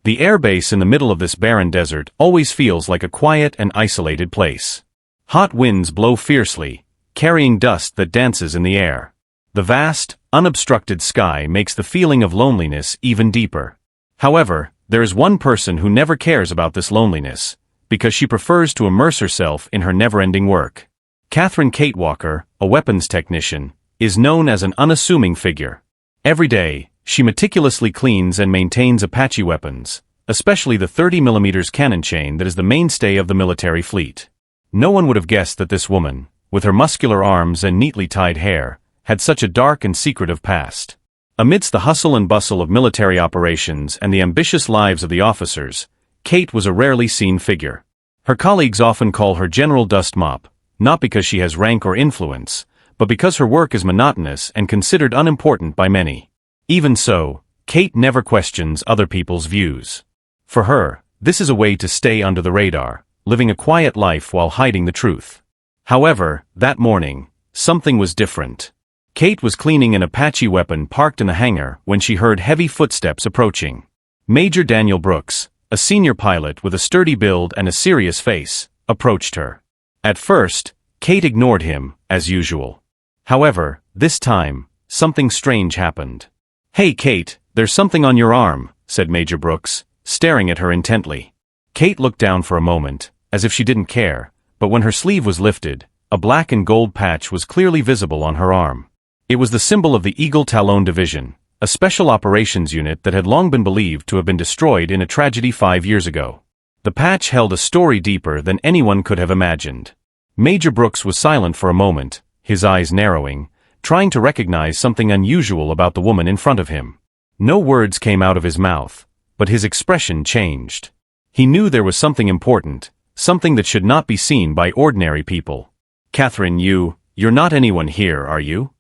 The airbase in the middle of this barren desert always feels like a quiet and isolated place. Hot winds blow fiercely, carrying dust that dances in the air. The vast, unobstructed sky makes the feeling of loneliness even deeper. However, there is one person who never cares about this loneliness, because she prefers to immerse herself in her never-ending work. Cate Walker, a weapons technician, is known as an unassuming figure. Every day, she meticulously cleans and maintains Apache weapons, especially the 30mm cannon chain that is the mainstay of the military fleet. No one would have guessed that this woman, with her muscular arms and neatly tied hair, had such a dark and secretive past. Amidst the hustle and bustle of military operations and the ambitious lives of the officers, Cate was a rarely seen figure. Her colleagues often call her General Dust Mop, not because she has rank or influence, but because her work is monotonous and considered unimportant by many. Even so, Cate never questions other people's views. For her, this is a way to stay under the radar, living a quiet life while hiding the truth. However, that morning, something was different. Cate was cleaning an Apache weapon parked in the hangar when she heard heavy footsteps approaching. Major Daniel Brooks, a senior pilot with a sturdy build and a serious face, approached her. At first, Cate ignored him, as usual. However, this time, something strange happened. "Hey Cate, there's something on your arm," said Major Brooks, staring at her intently. Cate looked down for a moment, as if she didn't care, but when her sleeve was lifted, a black and gold patch was clearly visible on her arm. It was the symbol of the Eagle Talon Division, a special operations unit that had long been believed to have been destroyed in a tragedy 5 years ago. The patch held a story deeper than anyone could have imagined. Major Brooks was silent for a moment, his eyes narrowing, trying to recognize something unusual about the woman in front of him. No words came out of his mouth, but his expression changed. He knew there was something important, something that should not be seen by ordinary people. "Catherine, you're not anyone here, are you?"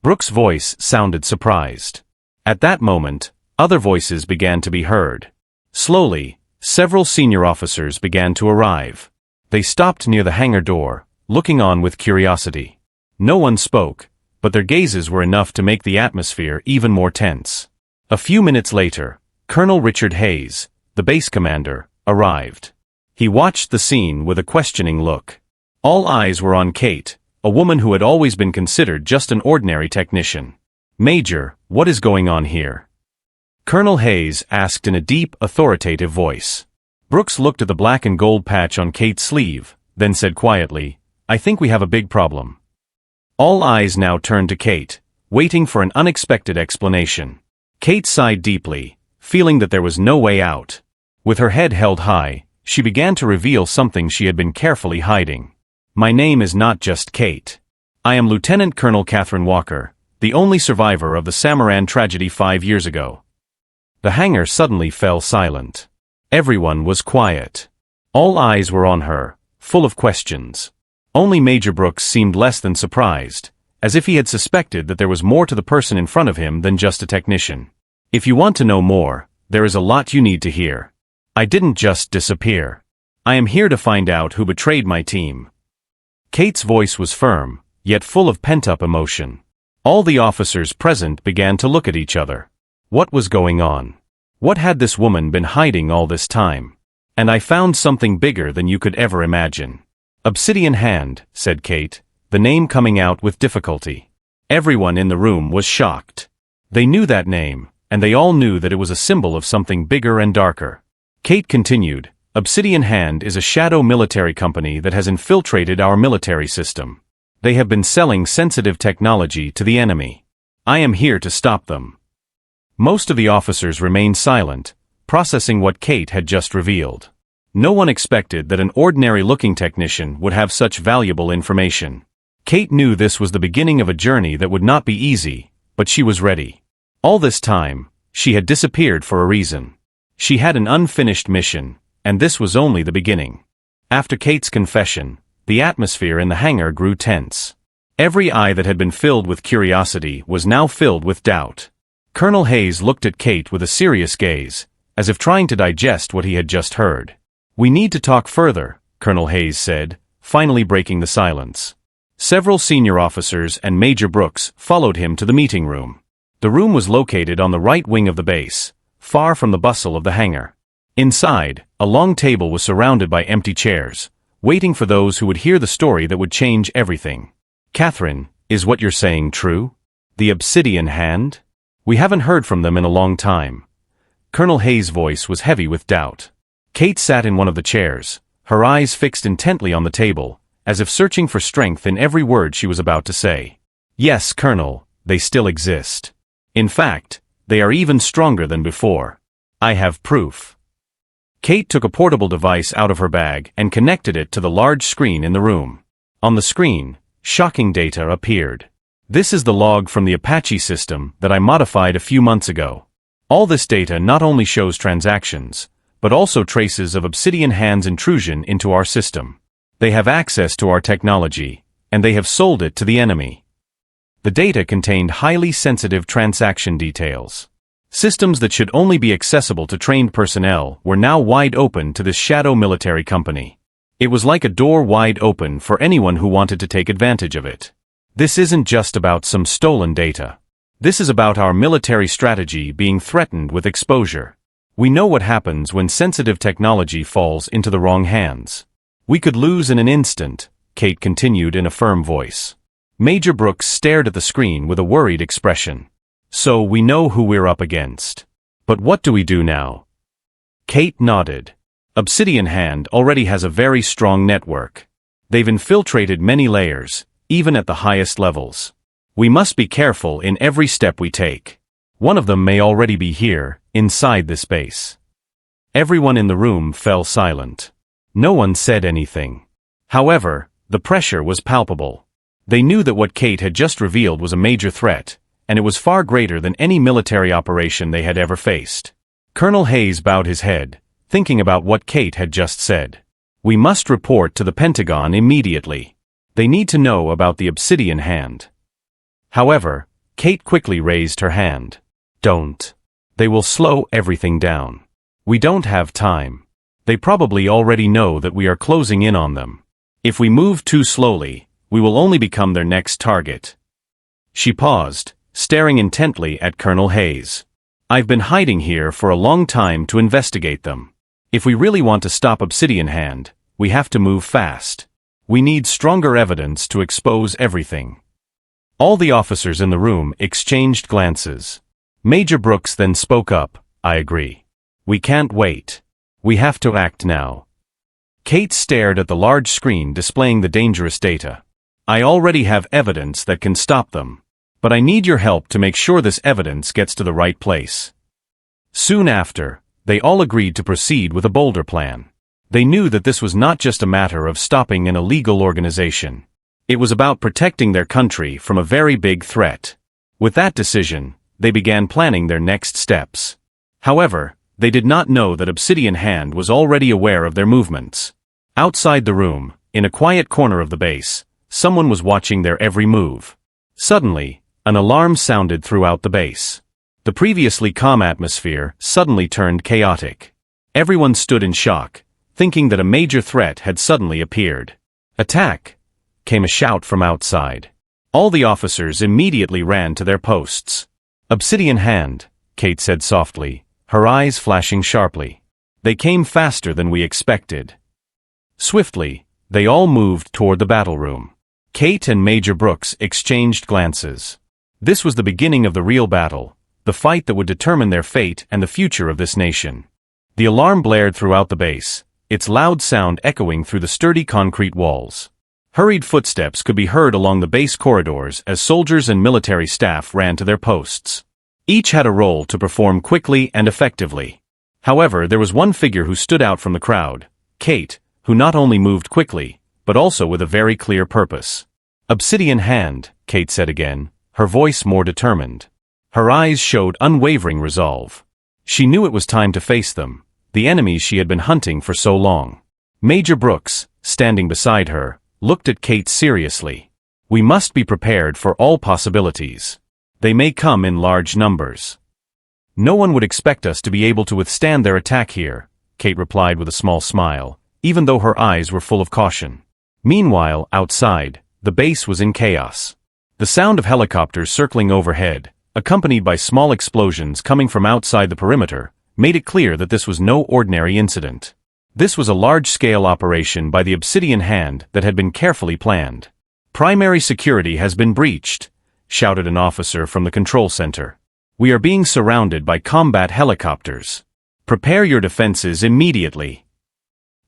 Brooks' voice sounded surprised. At that moment, other voices began to be heard. Slowly, several senior officers began to arrive. They stopped near the hangar door, looking on with curiosity. No one spoke, but their gazes were enough to make the atmosphere even more tense. A few minutes later, Colonel Richard Hayes, the base commander, arrived. He watched the scene with a questioning look. All eyes were on Cate, a woman who had always been considered just an ordinary technician. "Major, what is going on here?" Colonel Hayes asked in a deep, authoritative voice. Brooks looked at the black and gold patch on Cate's sleeve, then said quietly, "I think we have a big problem." All eyes now turned to Cate, waiting for an unexpected explanation. Cate sighed deeply, feeling that there was no way out. With her head held high, she began to reveal something she had been carefully hiding. "My name is not just Cate. I am Lieutenant Colonel Catherine Walker, the only survivor of the Samaran tragedy 5 years ago." The hangar suddenly fell silent. Everyone was quiet. All eyes were on her, full of questions. Only Major Brooks seemed less than surprised, as if he had suspected that there was more to the person in front of him than just a technician. "If you want to know more, there is a lot you need to hear. I didn't just disappear. I am here to find out who betrayed my team." Cate's voice was firm, yet full of pent-up emotion. All the officers present began to look at each other. What was going on? What had this woman been hiding all this time? "And I found something bigger than you could ever imagine." "Obsidian Hand," said Cate, the name coming out with difficulty. Everyone in the room was shocked. They knew that name, and they all knew that it was a symbol of something bigger and darker. Cate continued, "Obsidian Hand is a shadow military company that has infiltrated our military system. They have been selling sensitive technology to the enemy. I am here to stop them." Most of the officers remained silent, processing what Cate had just revealed. No one expected that an ordinary-looking technician would have such valuable information. Cate knew this was the beginning of a journey that would not be easy, but she was ready. All this time, she had disappeared for a reason. She had an unfinished mission, and this was only the beginning. After Cate's confession, the atmosphere in the hangar grew tense. Every eye that had been filled with curiosity was now filled with doubt. Colonel Hayes looked at Cate with a serious gaze, as if trying to digest what he had just heard. "We need to talk further," Colonel Hayes said, finally breaking the silence. Several senior officers and Major Brooks followed him to the meeting room. The room was located on the right wing of the base, far from the bustle of the hangar. Inside, a long table was surrounded by empty chairs, waiting for those who would hear the story that would change everything. Catherine, is what you're saying true? The Obsidian Hand? We haven't heard from them in a long time. Colonel Hayes' voice was heavy with doubt. Cate sat in one of the chairs, her eyes fixed intently on the table, as if searching for strength in every word she was about to say. Yes, Colonel, they still exist. In fact, they are even stronger than before. I have proof. Cate took a portable device out of her bag and connected it to the large screen in the room. On the screen, shocking data appeared. This is the log from the Apache system that I modified a few months ago. All this data not only shows transactions, but also traces of Obsidian Hand's intrusion into our system. They have access to our technology, and they have sold it to the enemy. The data contained highly sensitive transaction details. Systems that should only be accessible to trained personnel were now wide open to this shadow military company. It was like a door wide open for anyone who wanted to take advantage of it. This isn't just about some stolen data. This is about our military strategy being threatened with exposure. We know what happens when sensitive technology falls into the wrong hands. We could lose in an instant, Cate continued in a firm voice. Major Brooks stared at the screen with a worried expression. So we know who we're up against. But what do we do now? Cate nodded. Obsidian Hand already has a very strong network. They've infiltrated many layers, even at the highest levels. We must be careful in every step we take. One of them may already be here, inside this base. Everyone in the room fell silent. No one said anything. However, the pressure was palpable. They knew that what Cate had just revealed was a major threat, and it was far greater than any military operation they had ever faced. Colonel Hayes bowed his head, thinking about what Cate had just said. We must report to the Pentagon immediately. They need to know about the Obsidian Hand. However, Cate quickly raised her hand. Don't. They will slow everything down. We don't have time. They probably already know that we are closing in on them. If we move too slowly, we will only become their next target. She paused, staring intently at Colonel Hayes. I've been hiding here for a long time to investigate them. If we really want to stop Obsidian Hand, we have to move fast. We need stronger evidence to expose everything. All the officers in the room exchanged glances. Major Brooks then spoke up. I agree. We can't wait. We have to act now. Cate stared at the large screen displaying the dangerous data. I already have evidence that can stop them. But I need your help to make sure this evidence gets to the right place. Soon after, they all agreed to proceed with a bolder plan. They knew that this was not just a matter of stopping an illegal organization. It was about protecting their country from a very big threat. With that decision, they began planning their next steps. However, they did not know that Obsidian Hand was already aware of their movements. Outside the room, in a quiet corner of the base, someone was watching their every move. Suddenly, an alarm sounded throughout the base. The previously calm atmosphere suddenly turned chaotic. Everyone stood in shock, thinking that a major threat had suddenly appeared. Attack! Came a shout from outside. All the officers immediately ran to their posts. Obsidian Hand, Cate said softly, her eyes flashing sharply. They came faster than we expected. Swiftly, they all moved toward the battle room. Cate and Major Brooks exchanged glances. This was the beginning of the real battle, the fight that would determine their fate and the future of this nation. The alarm blared throughout the base, its loud sound echoing through the sturdy concrete walls. Hurried footsteps could be heard along the base corridors as soldiers and military staff ran to their posts. Each had a role to perform quickly and effectively. However, there was one figure who stood out from the crowd, Cate, who not only moved quickly, but also with a very clear purpose. Obsidian Hand, Cate said again, her voice more determined. Her eyes showed unwavering resolve. She knew it was time to face them, the enemies she had been hunting for so long. Major Brooks, standing beside her, looked at Cate seriously. We must be prepared for all possibilities. They may come in large numbers. No one would expect us to be able to withstand their attack here, Cate replied with a small smile, even though her eyes were full of caution. Meanwhile, outside, the base was in chaos. The sound of helicopters circling overhead, accompanied by small explosions coming from outside the perimeter, made it clear that this was no ordinary incident. This was a large-scale operation by the Obsidian Hand that had been carefully planned. "Primary security has been breached," shouted an officer from the control center. "We are being surrounded by combat helicopters. Prepare your defenses immediately."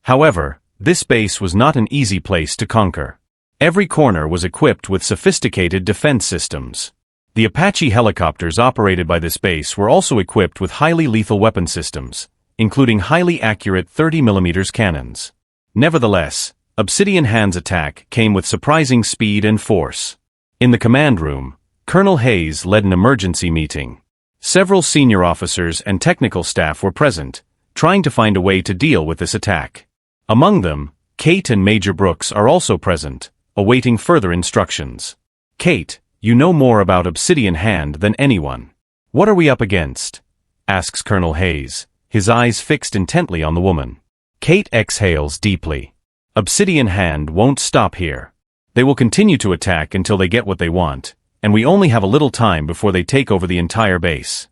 However, this base was not an easy place to conquer. Every corner was equipped with sophisticated defense systems. The Apache helicopters operated by this base were also equipped with highly lethal weapon systems, including highly accurate 30mm cannons. Nevertheless, Obsidian Hand's attack came with surprising speed and force. In the command room, Colonel Hayes led an emergency meeting. Several senior officers and technical staff were present, trying to find a way to deal with this attack. Among them, Cate and Major Brooks are also present, awaiting further instructions. "Cate, you know more about Obsidian Hand than anyone. What are we up against?" asks Colonel Hayes, his eyes fixed intently on the woman. Cate exhales deeply. "Obsidian Hand won't stop here. They will continue to attack until they get what they want, and we only have a little time before they take over the entire base."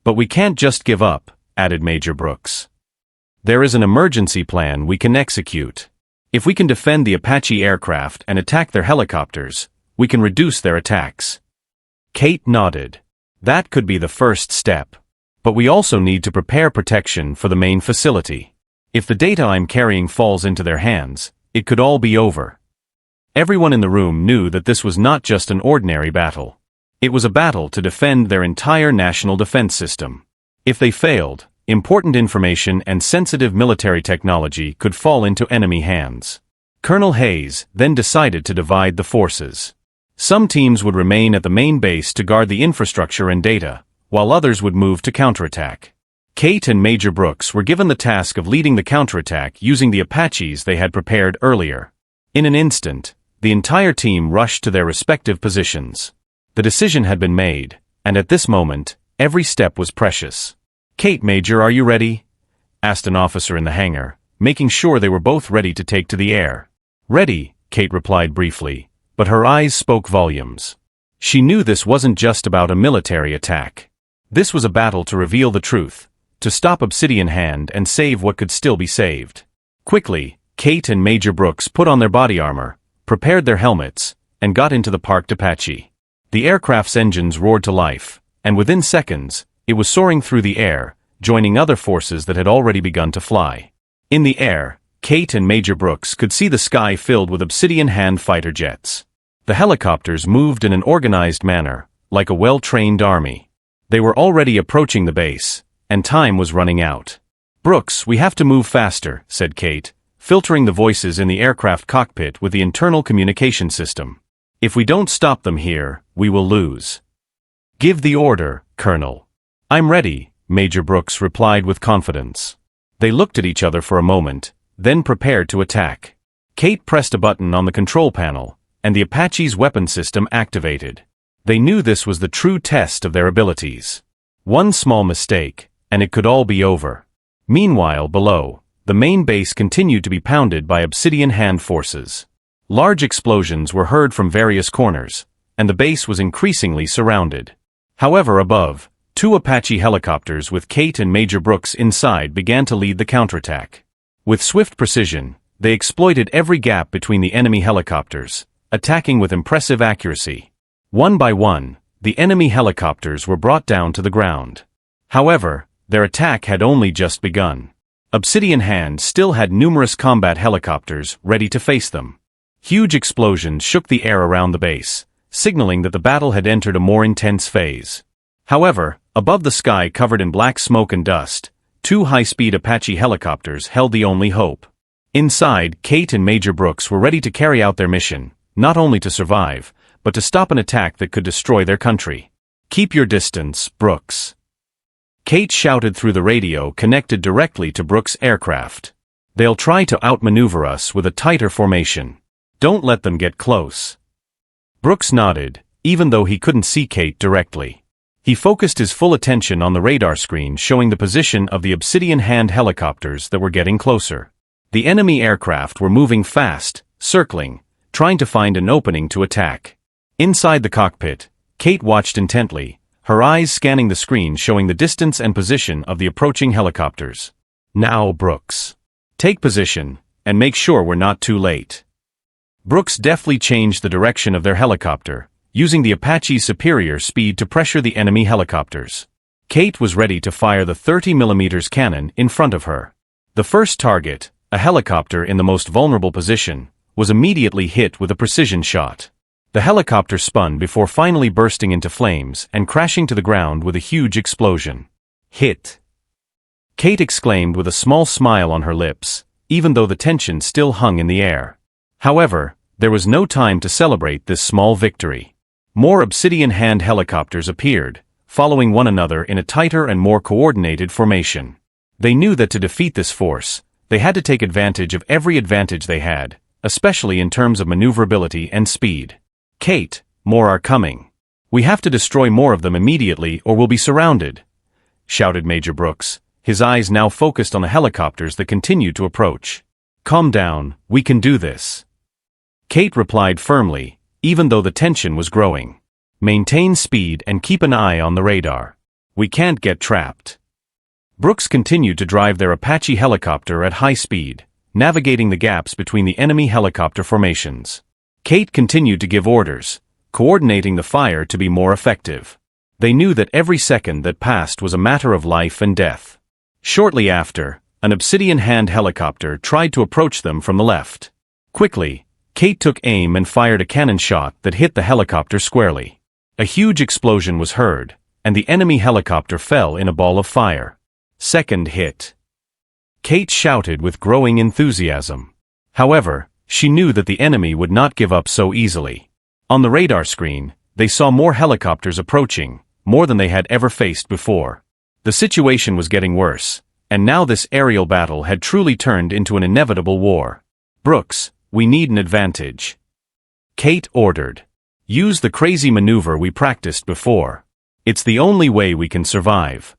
"But we can't just give up," added Major Brooks. "There is an emergency plan we can execute. If we can defend the Apache aircraft and attack their helicopters, we can reduce their attacks." Cate nodded. "That could be the first step. But we also need to prepare protection for the main facility. If the data I'm carrying falls into their hands, it could all be over." Everyone in the room knew that this was not just an ordinary battle. It was a battle to defend their entire national defense system. If they failed, important information and sensitive military technology could fall into enemy hands. Colonel Hayes then decided to divide the forces. Some teams would remain at the main base to guard the infrastructure and data, while others would move to counterattack. Cate and Major Brooks were given the task of leading the counterattack using the Apaches they had prepared earlier. In an instant, the entire team rushed to their respective positions. The decision had been made, and at this moment, every step was precious. "Cate, Major, are you ready?" asked an officer in the hangar, making sure they were both ready to take to the air. "Ready," Cate replied briefly, but her eyes spoke volumes. She knew this wasn't just about a military attack. This was a battle to reveal the truth, to stop Obsidian Hand and save what could still be saved. Quickly, Cate and Major Brooks put on their body armor, prepared their helmets, and got into the parked Apache. The aircraft's engines roared to life, and within seconds, it was soaring through the air, joining other forces that had already begun to fly. In the air, Cate and Major Brooks could see the sky filled with Obsidian Hand fighter jets. The helicopters moved in an organized manner, like a well-trained army. They were already approaching the base, and time was running out. "Brooks, we have to move faster," said Cate, filtering the voices in the aircraft cockpit with the internal communication system. "If we don't stop them here, we will lose." "Give the order, Colonel." "I'm ready," Major Brooks replied with confidence. They looked at each other for a moment, then prepared to attack. Cate pressed a button on the control panel, and the Apache's weapon system activated. They knew this was the true test of their abilities. One small mistake, and it could all be over. Meanwhile, below, the main base continued to be pounded by Obsidian Hand forces. Large explosions were heard from various corners, and the base was increasingly surrounded. However, above, two Apache helicopters with Cate and Major Brooks inside began to lead the counterattack. With swift precision, they exploited every gap between the enemy helicopters, attacking with impressive accuracy. One by one, the enemy helicopters were brought down to the ground. However, their attack had only just begun. Obsidian Hand still had numerous combat helicopters ready to face them. Huge explosions shook the air around the base, signaling that the battle had entered a more intense phase. However, above the sky covered in black smoke and dust, two high-speed Apache helicopters held the only hope. Inside, Cate and Major Brooks were ready to carry out their mission, not only to survive, but to stop an attack that could destroy their country. "Keep your distance, Brooks." Cate shouted through the radio connected directly to Brooks' aircraft. "They'll try to outmaneuver us with a tighter formation. Don't let them get close." Brooks nodded, even though he couldn't see Cate directly. He focused his full attention on the radar screen showing the position of the Obsidian Hand helicopters that were getting closer. The enemy aircraft were moving fast, circling, trying to find an opening to attack. Inside the cockpit, Cate watched intently, her eyes scanning the screen showing the distance and position of the approaching helicopters. "Now, Brooks. Take position, and make sure we're not too late." Brooks deftly changed the direction of their helicopter, using the Apache's superior speed to pressure the enemy helicopters. Cate was ready to fire the 30mm cannon in front of her. The first target, a helicopter in the most vulnerable position, was immediately hit with a precision shot. The helicopter spun before finally bursting into flames and crashing to the ground with a huge explosion. "Hit!" Cate exclaimed with a small smile on her lips, even though the tension still hung in the air. However, there was no time to celebrate this small victory. More Obsidian Hand helicopters appeared, following one another in a tighter and more coordinated formation. They knew that to defeat this force, they had to take advantage of every advantage they had, especially in terms of maneuverability and speed. "Cate, more are coming. We have to destroy more of them immediately or we'll be surrounded," shouted Major Brooks, his eyes now focused on the helicopters that continued to approach. "Calm down, we can do this." Cate replied firmly, even though the tension was growing. "Maintain speed and keep an eye on the radar. We can't get trapped." Brooks continued to drive their Apache helicopter at high speed, navigating the gaps between the enemy helicopter formations. Cate continued to give orders, coordinating the fire to be more effective. They knew that every second that passed was a matter of life and death. Shortly after, an Obsidian Hand helicopter tried to approach them from the left. Quickly, Cate took aim and fired a cannon shot that hit the helicopter squarely. A huge explosion was heard, and the enemy helicopter fell in a ball of fire. "Second hit." Cate shouted with growing enthusiasm. However, she knew that the enemy would not give up so easily. On the radar screen, they saw more helicopters approaching, more than they had ever faced before. The situation was getting worse, and now this aerial battle had truly turned into an inevitable war. "Brooks, we need an advantage," Cate ordered. "Use the crazy maneuver we practiced before. It's the only way we can survive."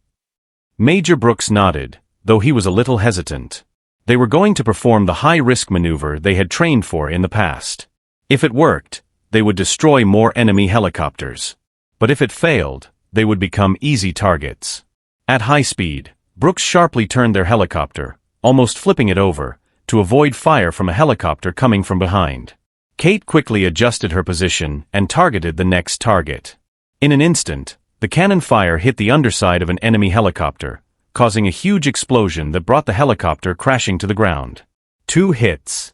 Major Brooks nodded, though he was a little hesitant. They were going to perform the high-risk maneuver they had trained for in the past. If it worked, they would destroy more enemy helicopters. But if it failed, they would become easy targets. At high speed, Brooks sharply turned their helicopter, almost flipping it over, to avoid fire from a helicopter coming from behind. Cate quickly adjusted her position and targeted the next target. In an instant, the cannon fire hit the underside of an enemy helicopter, causing a huge explosion that brought the helicopter crashing to the ground. 2 hits.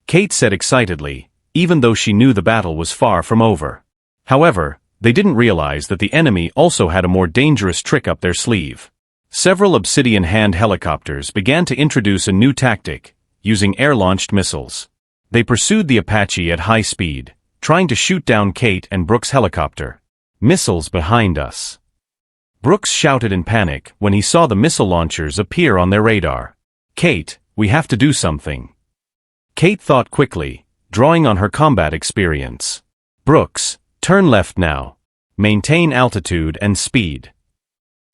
Cate said excitedly, even though she knew the battle was far from over. However, they didn't realize that the enemy also had a more dangerous trick up their sleeve. Several Obsidian Hand helicopters began to introduce a new tactic, using air-launched missiles. They pursued the Apache at high speed, trying to shoot down Cate and Brooks' helicopter. "Missiles behind us." Brooks shouted in panic when he saw the missile launchers appear on their radar. "Cate, we have to do something." Cate thought quickly, drawing on her combat experience. "Brooks, turn left now. Maintain altitude and speed."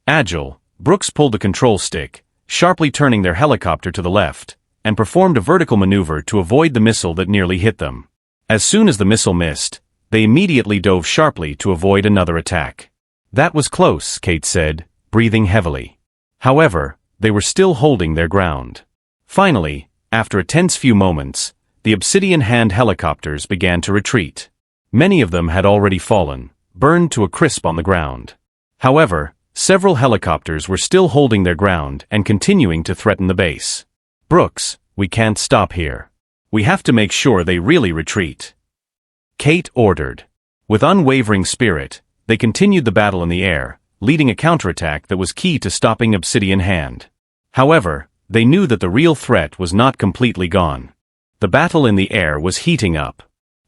Agile, Brooks pulled the control stick, sharply turning their helicopter to the left, and performed a vertical maneuver to avoid the missile that nearly hit them. As soon as the missile missed, they immediately dove sharply to avoid another attack. "That was close," Cate said, breathing heavily. However, they were still holding their ground. Finally, after a tense few moments, the Obsidian Hand helicopters began to retreat. Many of them had already fallen, burned to a crisp on the ground. However, several helicopters were still holding their ground and continuing to threaten the base. "Brooks, we can't stop here. We have to make sure they really retreat," Cate ordered. With unwavering spirit, they continued the battle in the air, leading a counterattack that was key to stopping Obsidian Hand. However, they knew that the real threat was not completely gone. The battle in the air was heating up.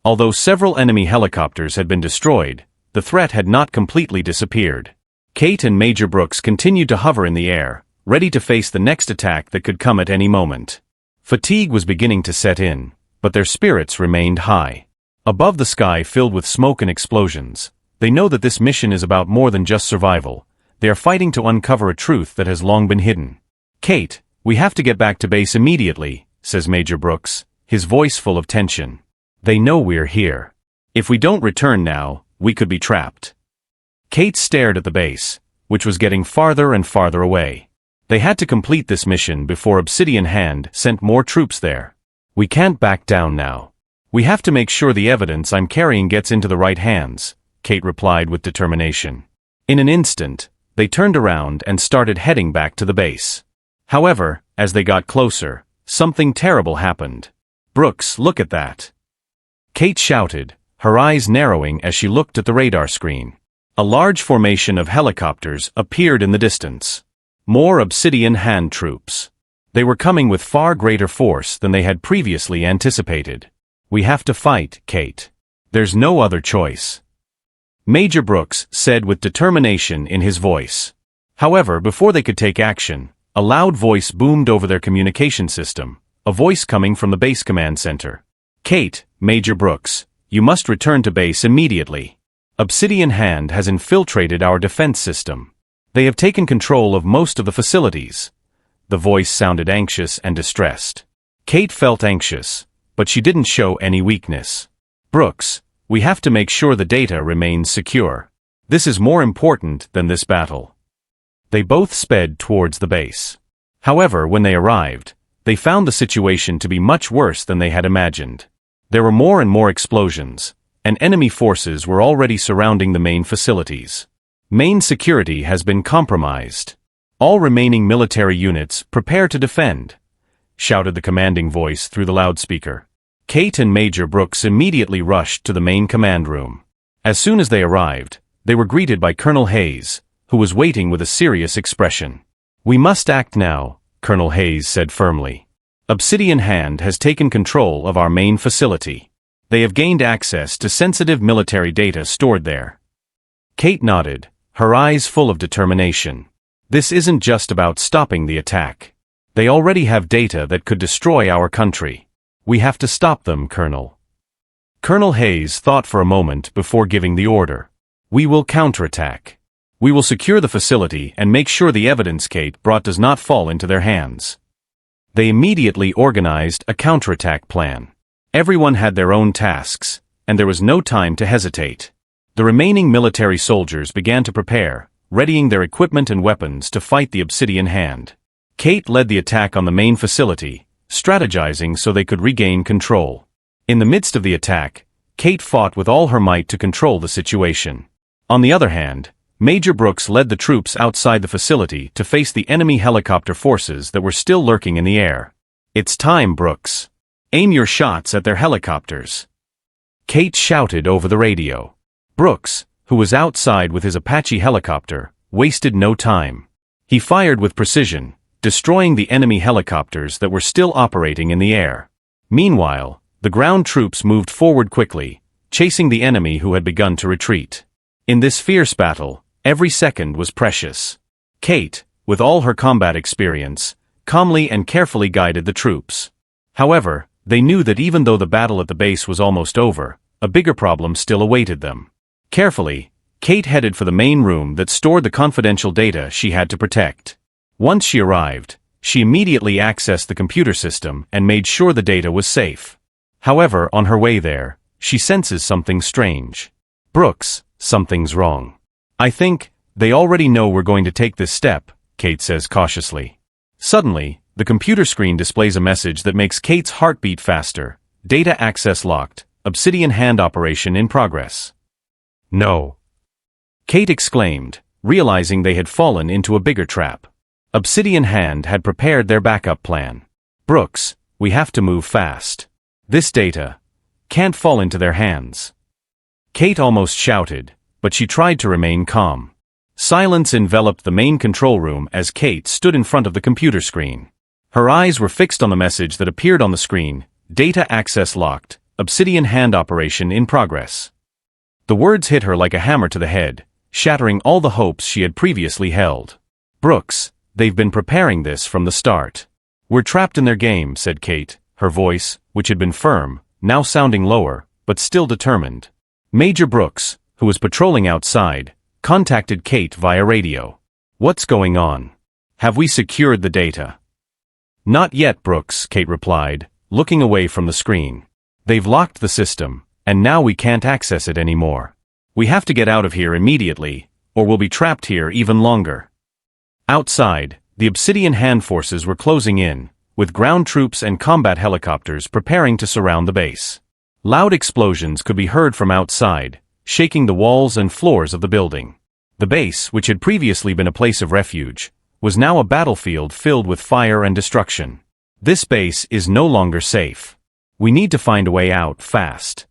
Although several enemy helicopters had been destroyed, the threat had not completely disappeared. Cate and Major Brooks continued to hover in the air, ready to face the next attack that could come at any moment. Fatigue was beginning to set in, but their spirits remained high. Above the sky filled with smoke and explosions, they know that this mission is about more than just survival. They are fighting to uncover a truth that has long been hidden. "Cate, we have to get back to base immediately," says Major Brooks, his voice full of tension. "They know we're here. If we don't return now, we could be trapped." Cate stared at the base, which was getting farther and farther away. They had to complete this mission before Obsidian Hand sent more troops there. We can't back down now. We have to make sure the evidence I'm carrying gets into the right hands, Cate replied with determination. In an instant, they turned around and started heading back to the base. However, as they got closer, something terrible happened. "Brooks, look at that!" Cate shouted, her eyes narrowing as she looked at the radar screen. A large formation of helicopters appeared in the distance. More Obsidian Hand troops. They were coming with far greater force than they had previously anticipated. "We have to fight, Cate. There's no other choice," Major Brooks said with determination in his voice. However, before they could take action, a loud voice boomed over their communication system, a voice coming from the base command center. "Cate, Major Brooks, you must return to base immediately. Obsidian Hand has infiltrated our defense system. They have taken control of most of the facilities." The voice sounded anxious and distressed. Cate felt anxious, but she didn't show any weakness. "Brooks, we have to make sure the data remains secure. This is more important than this battle." They both sped towards the base. However, when they arrived, they found the situation to be much worse than they had imagined. There were more and more explosions, and enemy forces were already surrounding the main facilities. "Main security has been compromised. All remaining military units prepare to defend," shouted the commanding voice through the loudspeaker. Cate and Major Brooks immediately rushed to the main command room. As soon as they arrived, they were greeted by Colonel Hayes, who was waiting with a serious expression. "We must act now," Colonel Hayes said firmly. "Obsidian Hand has taken control of our main facility. They have gained access to sensitive military data stored there." Cate nodded, her eyes full of determination. "This isn't just about stopping the attack. They already have data that could destroy our country. We have to stop them, Colonel." Colonel Hayes thought for a moment before giving the order. "We will counterattack. We will secure the facility and make sure the evidence Cate brought does not fall into their hands." They immediately organized a counterattack plan. Everyone had their own tasks, and there was no time to hesitate. The remaining military soldiers began to prepare, readying their equipment and weapons to fight the Obsidian Hand. Cate led the attack on the main facility, strategizing so they could regain control. In the midst of the attack, Cate fought with all her might to control the situation. On the other hand, Major Brooks led the troops outside the facility to face the enemy helicopter forces that were still lurking in the air. "It's time, Brooks. Aim your shots at their helicopters," Cate shouted over the radio. Brooks, who was outside with his Apache helicopter, wasted no time. He fired with precision, destroying the enemy helicopters that were still operating in the air. Meanwhile, the ground troops moved forward quickly, chasing the enemy who had begun to retreat. In this fierce battle, every second was precious. Cate, with all her combat experience, calmly and carefully guided the troops. However, they knew that even though the battle at the base was almost over, a bigger problem still awaited them. Carefully, Cate headed for the main room that stored the confidential data she had to protect. Once she arrived, she immediately accessed the computer system and made sure the data was safe. However, on her way there, she senses something strange. "Brooks, something's wrong. I think they already know we're going to take this step," Cate says cautiously. Suddenly, the computer screen displays a message that makes Cate's heart beat faster. "Data access locked. Obsidian Hand operation in progress." "No!" Cate exclaimed, realizing they had fallen into a bigger trap. Obsidian Hand had prepared their backup plan. "Brooks, we have to move fast. This data can't fall into their hands." Cate almost shouted, but she tried to remain calm. Silence enveloped the main control room as Cate stood in front of the computer screen. Her eyes were fixed on the message that appeared on the screen: "Data access locked. Obsidian Hand operation in progress." The words hit her like a hammer to the head, shattering all the hopes she had previously held. "Brooks, they've been preparing this from the start. We're trapped in their game," said Cate, her voice, which had been firm, now sounding lower, but still determined. Major Brooks, who was patrolling outside, contacted Cate via radio. "What's going on? Have we secured the data?" "Not yet, Brooks," Cate replied, looking away from the screen. "They've locked the system, and now we can't access it anymore. We have to get out of here immediately, or we'll be trapped here even longer. Outside, the Obsidian Hand forces were closing in, with ground troops and combat helicopters preparing to surround the base. Loud explosions could be heard from outside, shaking the walls and floors of the building. The base, which had previously been a place of refuge, was now a battlefield filled with fire and destruction. This base is no longer safe. We need to find a way out fast.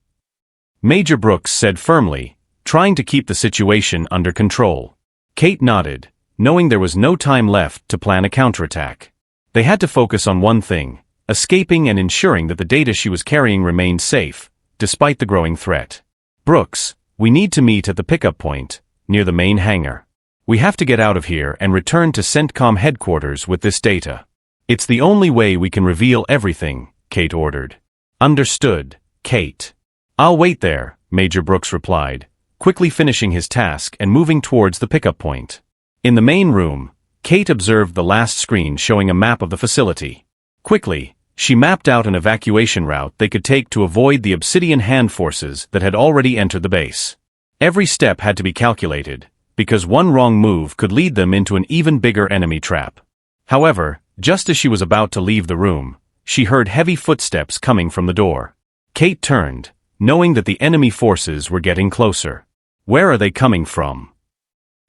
Major Brooks said firmly, trying to keep the situation under control. Cate nodded, knowing there was no time left to plan a counterattack. They had to focus on one thing, escaping and ensuring that the data she was carrying remained safe, despite the growing threat. Brooks, we need to meet at the pickup point, near the main hangar. We have to get out of here and return to CENTCOM headquarters with this data. It's the only way we can reveal everything, Cate ordered. Understood, Cate. I'll wait there, Major Brooks replied, quickly finishing his task and moving towards the pickup point. In the main room, Cate observed the last screen showing a map of the facility. Quickly, she mapped out an evacuation route they could take to avoid the Obsidian Hand forces that had already entered the base. Every step had to be calculated, because one wrong move could lead them into an even bigger enemy trap. However, just as she was about to leave the room, she heard heavy footsteps coming from the door. Cate turned, knowing that the enemy forces were getting closer. Where are they coming from?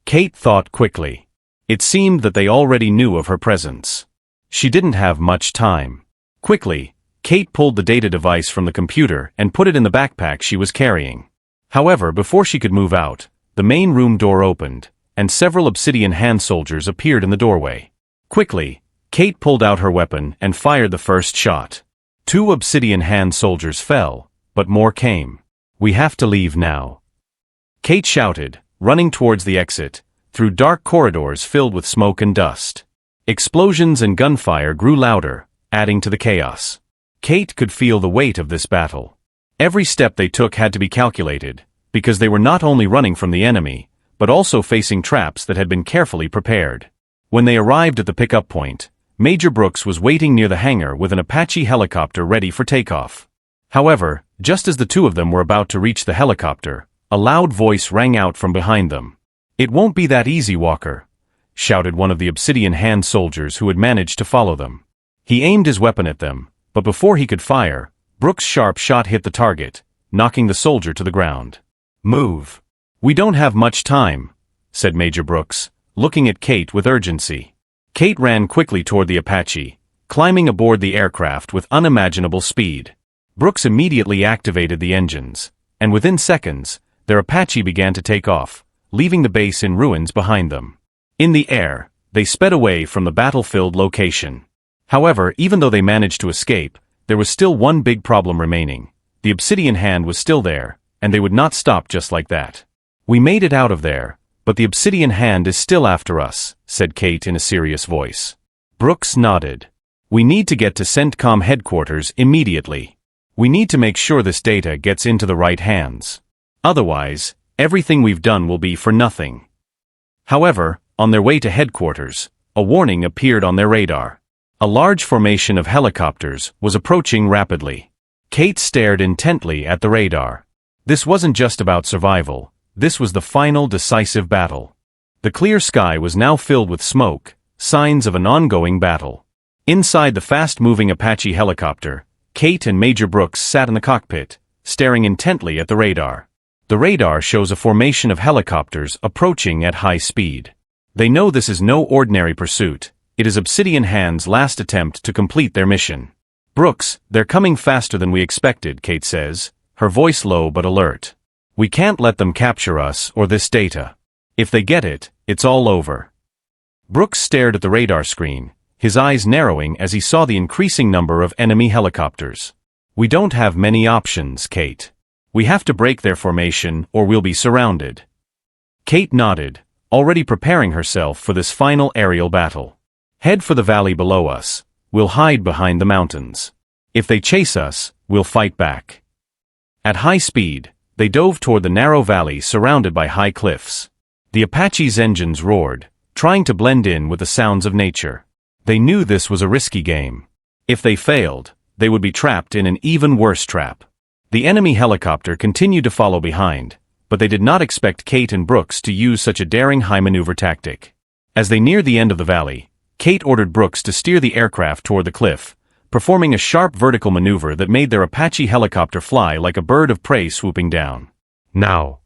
Cate thought quickly. It seemed that they already knew of her presence. She didn't have much time. Quickly, Cate pulled the data device from the computer and put it in the backpack she was carrying. However, before she could move out, the main room door opened, and several Obsidian Hand soldiers appeared in the doorway. Quickly, Cate pulled out her weapon and fired the first shot. 2 Obsidian Hand soldiers fell, but more came. We have to leave now, Cate shouted, running towards the exit, through dark corridors filled with smoke and dust. Explosions and gunfire grew louder, adding to the chaos. Cate could feel the weight of this battle. Every step they took had to be calculated, because they were not only running from the enemy, but also facing traps that had been carefully prepared. When they arrived at the pickup point, Major Brooks was waiting near the hangar with an Apache helicopter ready for takeoff. However, just as the two of them were about to reach the helicopter, a loud voice rang out from behind them. "It won't be that easy, Walker," shouted one of the Obsidian Hand soldiers who had managed to follow them. He aimed his weapon at them, but before he could fire, Brooks' sharp shot hit the target, knocking the soldier to the ground. "Move. We don't have much time," said Major Brooks, looking at Cate with urgency. Cate ran quickly toward the Apache, climbing aboard the aircraft with unimaginable speed. Brooks immediately activated the engines, and within seconds, their Apache began to take off, leaving the base in ruins behind them. In the air, they sped away from the battle-filled location. However, even though they managed to escape, there was still one big problem remaining. The Obsidian Hand was still there, and they would not stop just like that. "We made it out of there, but the Obsidian Hand is still after us," said Cate in a serious voice. Brooks nodded. "We need to get to CENTCOM headquarters immediately. We need to make sure this data gets into the right hands. Otherwise, everything we've done will be for nothing." However, on their way to headquarters, a warning appeared on their radar. A large formation of helicopters was approaching rapidly. Cate stared intently at the radar. This wasn't just about survival, this was the final decisive battle. The clear sky was now filled with smoke, signs of an ongoing battle. Inside the fast-moving Apache helicopter, Cate and Major Brooks sat in the cockpit, staring intently at the radar. The radar shows a formation of helicopters approaching at high speed. They know this is no ordinary pursuit. It is Obsidian Hand's last attempt to complete their mission. "Brooks, they're coming faster than we expected," Cate says, her voice low but alert. "We can't let them capture us or this data. If they get it, it's all over." Brooks stared at the radar screen, his eyes narrowing as he saw the increasing number of enemy helicopters. "We don't have many options, Cate. We have to break their formation or we'll be surrounded." Cate nodded, already preparing herself for this final aerial battle. "Head for the valley below us. We'll hide behind the mountains. If they chase us, we'll fight back." At high speed, they dove toward the narrow valley surrounded by high cliffs. The Apache's engines roared, trying to blend in with the sounds of nature. They knew this was a risky game. If they failed, they would be trapped in an even worse trap. The enemy helicopter continued to follow behind, but they did not expect Cate and Brooks to use such a daring high-maneuver tactic. As they neared the end of the valley, Cate ordered Brooks to steer the aircraft toward the cliff, performing a sharp vertical maneuver that made their Apache helicopter fly like a bird of prey swooping down. "Now!"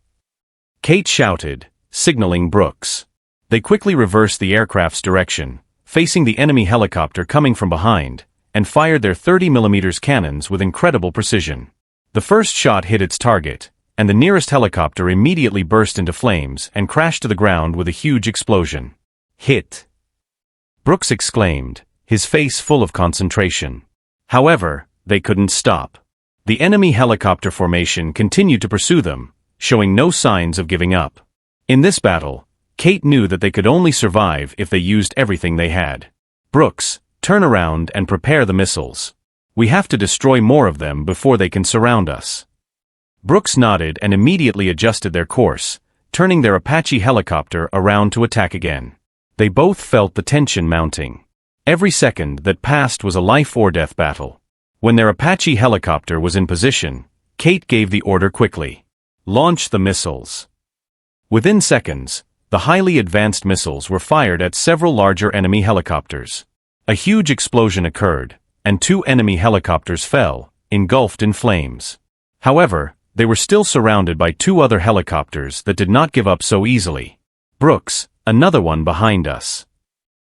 Cate shouted, signaling Brooks. They quickly reversed the aircraft's direction, facing the enemy helicopter coming from behind, and fired their 30mm cannons with incredible precision. The first shot hit its target, and the nearest helicopter immediately burst into flames and crashed to the ground with a huge explosion. "Hit!" Brooks exclaimed, his face full of concentration. However, they couldn't stop. The enemy helicopter formation continued to pursue them, showing no signs of giving up. In this battle, Cate knew that they could only survive if they used everything they had. "Brooks, turn around and prepare the missiles. We have to destroy more of them before they can surround us." Brooks nodded and immediately adjusted their course, turning their Apache helicopter around to attack again. They both felt the tension mounting. Every second that passed was a life-or-death battle. When their Apache helicopter was in position, Cate gave the order quickly. "Launch the missiles." Within seconds, the highly advanced missiles were fired at several larger enemy helicopters. A huge explosion occurred, and 2 enemy helicopters fell, engulfed in flames. However, they were still surrounded by 2 other helicopters that did not give up so easily. "Brooks, another one behind us!"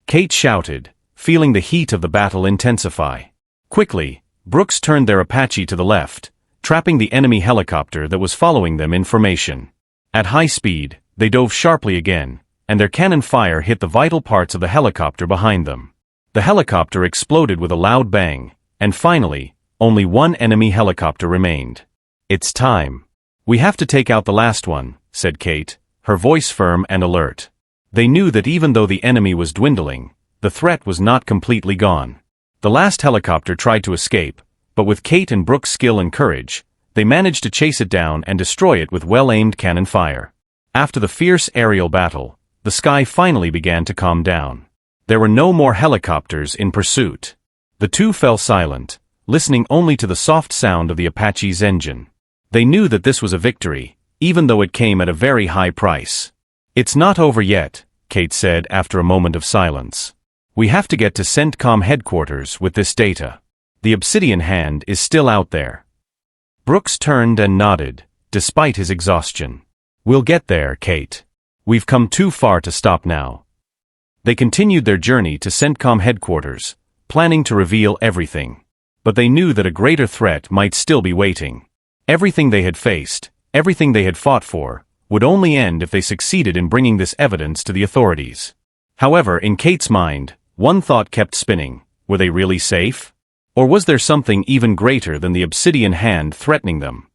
Cate shouted, feeling the heat of the battle intensify. Quickly, Brooks turned their Apache to the left, trapping the enemy helicopter that was following them in formation. At high speed, they dove sharply again, and their cannon fire hit the vital parts of the helicopter behind them. The helicopter exploded with a loud bang, and finally, only one enemy helicopter remained. "It's time. We have to take out the last one," said Cate, her voice firm and alert. They knew that even though the enemy was dwindling, the threat was not completely gone. The last helicopter tried to escape, but with Cate and Brooks' skill and courage, they managed to chase it down and destroy it with well-aimed cannon fire. After the fierce aerial battle, the sky finally began to calm down. There were no more helicopters in pursuit. The two fell silent, listening only to the soft sound of the Apache's engine. They knew that this was a victory, even though it came at a very high price. "It's not over yet," Cate said after a moment of silence. "We have to get to CENTCOM headquarters with this data. The Obsidian Hand is still out there." Brooks turned and nodded, despite his exhaustion. "We'll get there, Cate. We've come too far to stop now." They continued their journey to CENTCOM headquarters, planning to reveal everything. But they knew that a greater threat might still be waiting. Everything they had faced, everything they had fought for, would only end if they succeeded in bringing this evidence to the authorities. However, in Cate's mind, one thought kept spinning: were they really safe? Or was there something even greater than the Obsidian Hand threatening them?